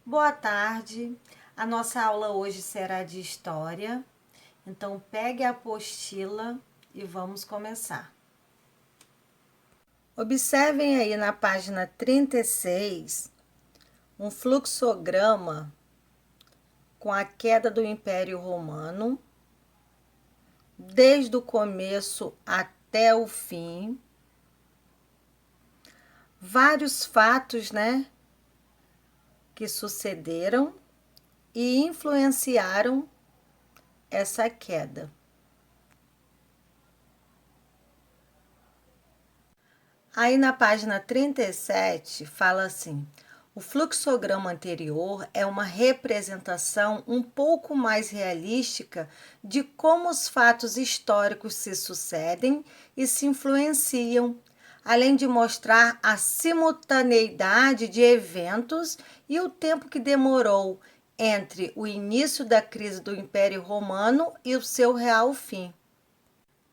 Boa tarde. A nossa aula hoje será de história. Então, pegue a apostila e vamos começar. Observem aí na página 36 um fluxograma com a queda do Império Romano, desde o começo até o fim. Vários fatos, que sucederam e influenciaram essa queda. Aí na página 37 fala assim: o fluxograma anterior é uma representação um pouco mais realística de como os fatos históricos se sucedem e se influenciam, além de mostrar a simultaneidade de eventos e o tempo que demorou entre o início da crise do Império Romano e o seu real fim.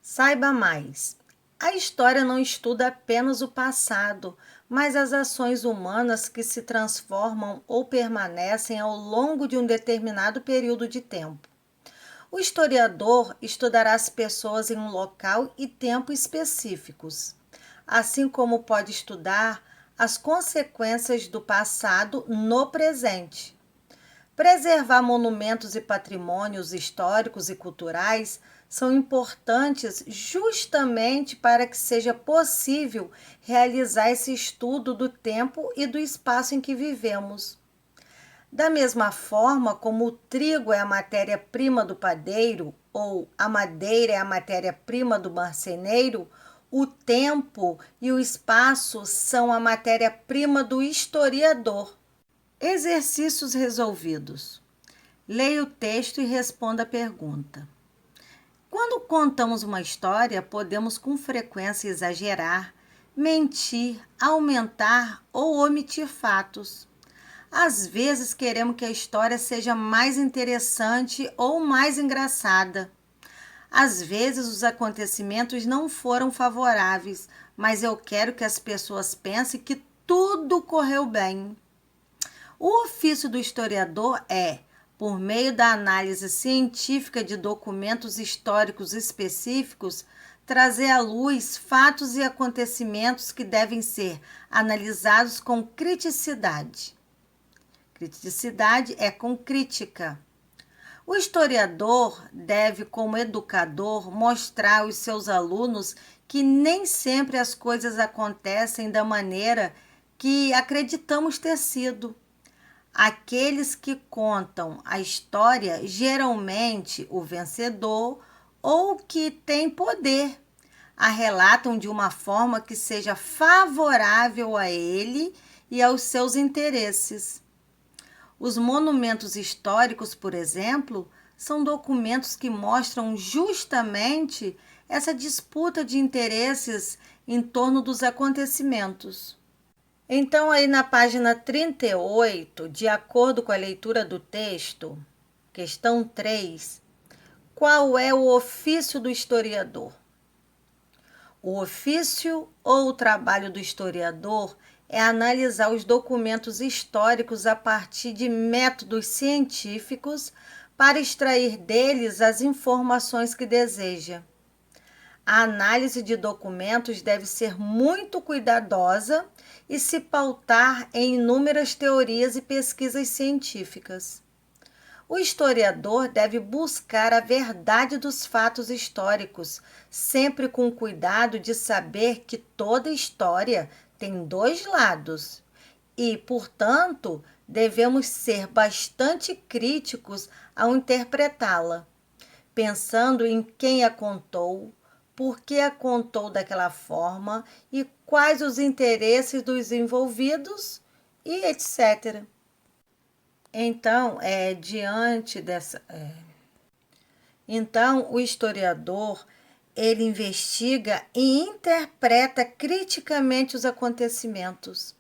Saiba mais. A história não estuda apenas o passado, mas as ações humanas que se transformam ou permanecem ao longo de um determinado período de tempo. O historiador estudará as pessoas em um local e tempo específicos, assim como pode estudar as consequências do passado no presente. Preservar monumentos e patrimônios históricos e culturais são importantes justamente para que seja possível realizar esse estudo do tempo e do espaço em que vivemos. Da mesma forma como o trigo é a matéria-prima do padeiro ou a madeira é a matéria-prima do marceneiro, o tempo e o espaço são a matéria-prima do historiador. Exercícios resolvidos. Leia o texto e responda a pergunta. Quando contamos uma história, podemos com frequência exagerar, mentir, aumentar ou omitir fatos. Às vezes queremos que a história seja mais interessante ou mais engraçada. Às vezes os acontecimentos não foram favoráveis, mas eu quero que as pessoas pensem que tudo correu bem. O ofício do historiador é, por meio da análise científica de documentos históricos específicos, trazer à luz fatos e acontecimentos que devem ser analisados com criticidade. Criticidade é com crítica. O historiador deve, como educador, mostrar aos seus alunos que nem sempre as coisas acontecem da maneira que acreditamos ter sido. Aqueles que contam a história, geralmente o vencedor ou que tem poder, a relatam de uma forma que seja favorável a ele e aos seus interesses. Os monumentos históricos, por exemplo, são documentos que mostram justamente essa disputa de interesses em torno dos acontecimentos. Então, aí na página 38, de acordo com a leitura do texto, questão 3, qual é o ofício do historiador? O ofício ou o trabalho do historiador é analisar os documentos históricos a partir de métodos científicos para extrair deles as informações que deseja. A análise de documentos deve ser muito cuidadosa e se pautar em inúmeras teorias e pesquisas científicas. O historiador deve buscar a verdade dos fatos históricos, sempre com cuidado de saber que toda história tem dois lados e, portanto, devemos ser bastante críticos ao interpretá-la, pensando em quem a contou, por que a contou daquela forma e quais os interesses dos envolvidos e etc. Então, o historiador ele investiga e interpreta criticamente os acontecimentos,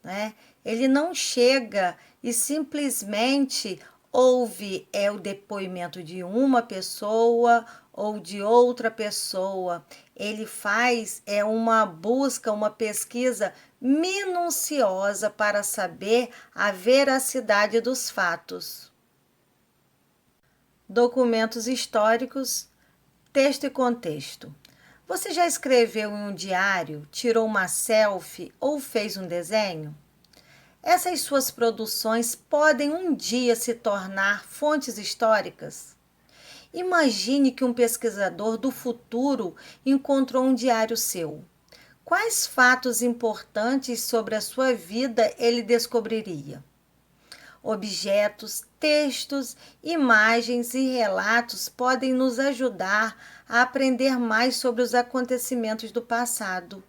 né? Ele não chega e simplesmente ouve o depoimento de uma pessoa ou de outra pessoa. Ele faz uma busca, uma pesquisa minuciosa para saber a veracidade dos fatos. Documentos históricos, texto e contexto. Você já escreveu em um diário, tirou uma selfie ou fez um desenho? Essas suas produções podem um dia se tornar fontes históricas? Imagine que um pesquisador do futuro encontrou um diário seu. Quais fatos importantes sobre a sua vida ele descobriria? Objetos, textos, imagens e relatos podem nos ajudar a aprender mais sobre os acontecimentos do passado.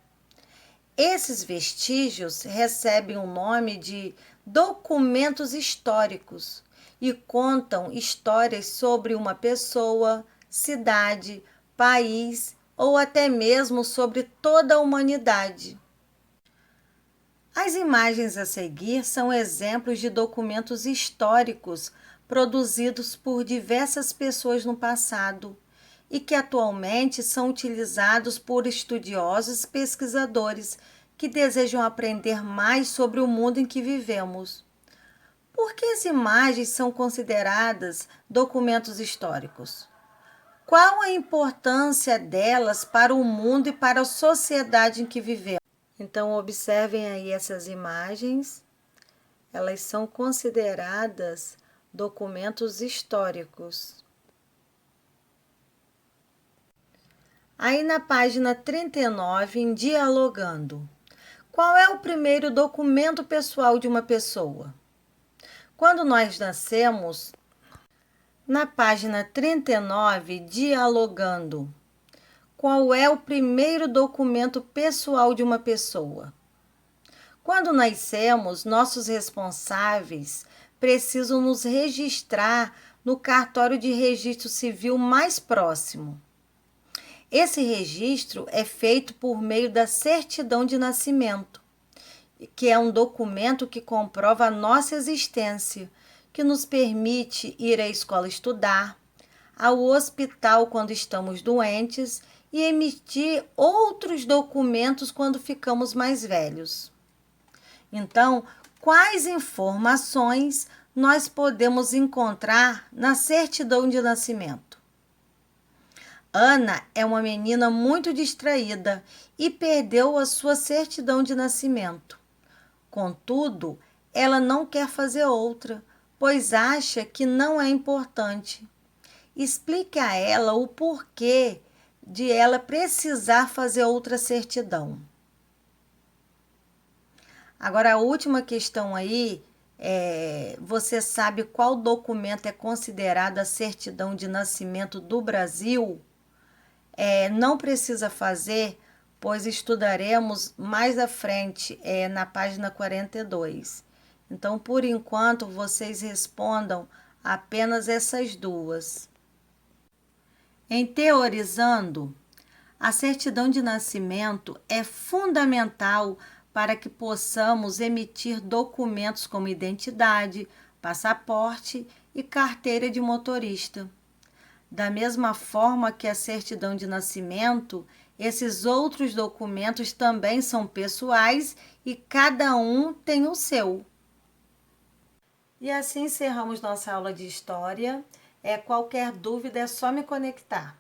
Esses vestígios recebem o nome de documentos históricos e contam histórias sobre uma pessoa, cidade, país ou até mesmo sobre toda a humanidade. As imagens a seguir são exemplos de documentos históricos produzidos por diversas pessoas no passado e que atualmente são utilizados por estudiosos e pesquisadores que desejam aprender mais sobre o mundo em que vivemos. Por que as imagens são consideradas documentos históricos? Qual a importância delas para o mundo e para a sociedade em que vivemos? Então, observem aí essas imagens. Elas são consideradas documentos históricos. Aí na página 39, em Dialogando. Qual é o primeiro documento pessoal de uma pessoa? Quando nós nascemos, na página 39, Dialogando. Qual é o primeiro documento pessoal de uma pessoa? Quando nascemos, nossos responsáveis precisam nos registrar no cartório de registro civil mais próximo. Esse registro é feito por meio da certidão de nascimento, que é um documento que comprova a nossa existência, que nos permite ir à escola estudar, ao hospital quando estamos doentes e emitir outros documentos quando ficamos mais velhos. Então, quais informações nós podemos encontrar na certidão de nascimento? Ana é uma menina muito distraída e perdeu a sua certidão de nascimento. Contudo, ela não quer fazer outra, pois acha que não é importante. Explique a ela o porquê de ela precisar fazer outra certidão. Agora, a última questão aí você sabe qual documento é considerado a certidão de nascimento do Brasil? Não precisa fazer, pois estudaremos mais à frente, na página 42. Então, por enquanto, vocês respondam apenas essas duas. Em teorizando, a certidão de nascimento é fundamental para que possamos emitir documentos como identidade, passaporte e carteira de motorista. Da mesma forma que a certidão de nascimento, esses outros documentos também são pessoais e cada um tem o seu. E assim encerramos nossa aula de história. Qualquer dúvida é só me conectar.